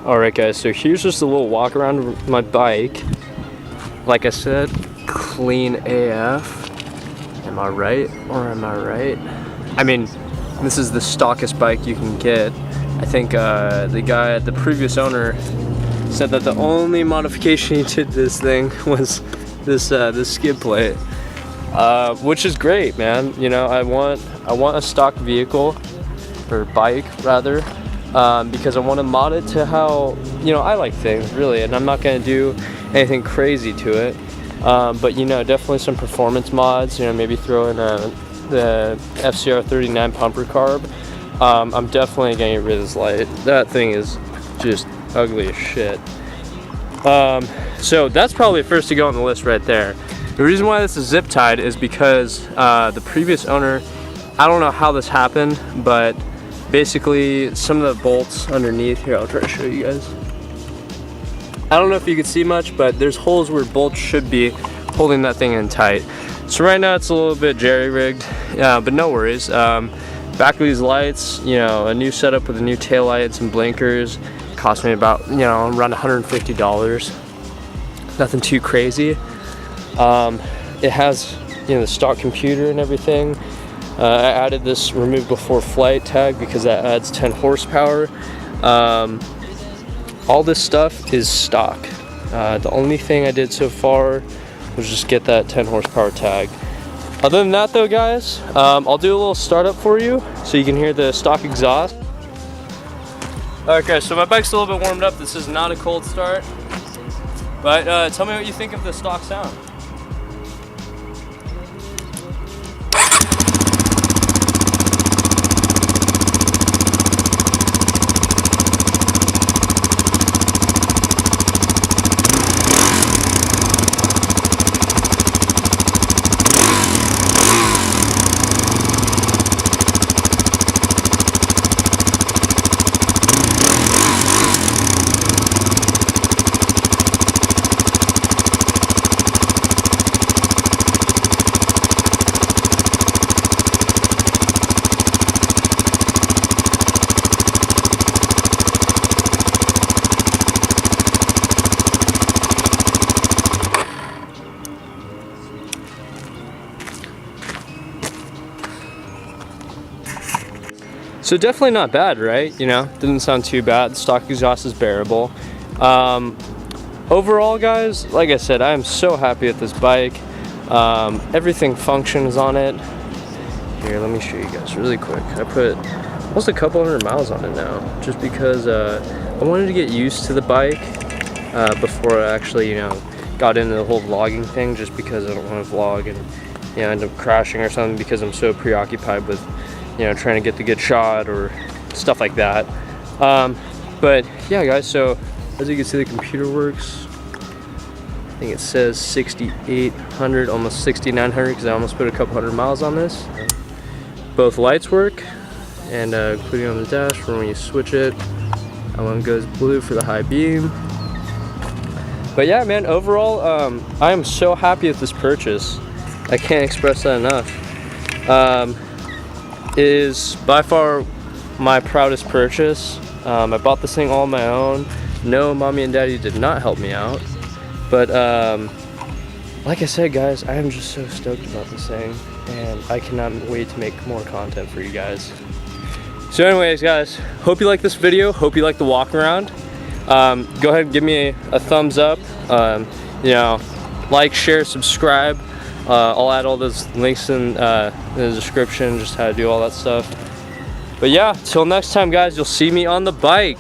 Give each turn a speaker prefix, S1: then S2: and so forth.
S1: Alright guys, so here's just a little walk around of my bike. Like I said, clean AF. Am I right or am I right? I mean, this is the stockest bike you can get. I think the previous owner said that the only modification he did to this thing was this skid plate, which is great, man. You know, I want a stock vehicle or bike rather, because I want to mod it to how, you know, I like things really, and I'm not going to do anything crazy to it. But you know, definitely some performance mods. You know, maybe throw in the FCR 39 pumper carb. I'm definitely gonna get rid of this light. That thing is just ugly as shit. So that's probably first to go on the list right there. The reason why this is zip tied is because the previous owner, I don't know how this happened, but basically some of the bolts underneath here, I'll try to show you guys. I don't know if you can see much, but there's holes where bolts should be holding that thing in tight. So right now it's a little bit jerry-rigged, but no worries. Back of these lights, you know, a new setup with a new tail light and some blinkers cost me about, you know, around $150. Nothing too crazy. It has, you know, the stock computer and everything. I added this remove before flight tag because that adds 10 horsepower. All this stuff is stock. The only thing I did so far was just get that 10 horsepower tag. Other than that though guys, I'll do a little startup for you so you can hear the stock exhaust. Okay, so my bike's a little bit warmed up. This is not a cold start. But tell me what you think of the stock sound. So definitely not bad, right? You know, didn't sound too bad. The stock exhaust is bearable. Overall, guys, like I said, I am so happy with this bike. Everything functions on it. Here, let me show you guys really quick. I put almost a couple 100 miles on it now, just because I wanted to get used to the bike before I actually, you know, got into the whole vlogging thing, just because I don't want to vlog and, you know, end up crashing or something because I'm so preoccupied with, you know, trying to get the good shot or stuff like that. But yeah guys, so as you can see, the computer works. I think it says 6,800, almost 6,900, because I almost put a couple 100 miles on this. Both lights work, and including on the dash for when you switch it. That one goes blue for the high beam. But yeah man, overall I am so happy with this purchase. I can't express that enough. It is by far my proudest purchase. I bought this thing all on my own. No, mommy and daddy did not help me out. But like I said guys, I am just so stoked about this thing, and I cannot wait to make more content for you guys. So anyways guys, hope you like this video, hope you like the walk around. Go ahead and give me a thumbs up, you know, like, share, subscribe. I'll add all those links in the description, just how to do all that stuff. But yeah, till next time guys, you'll see me on the bike.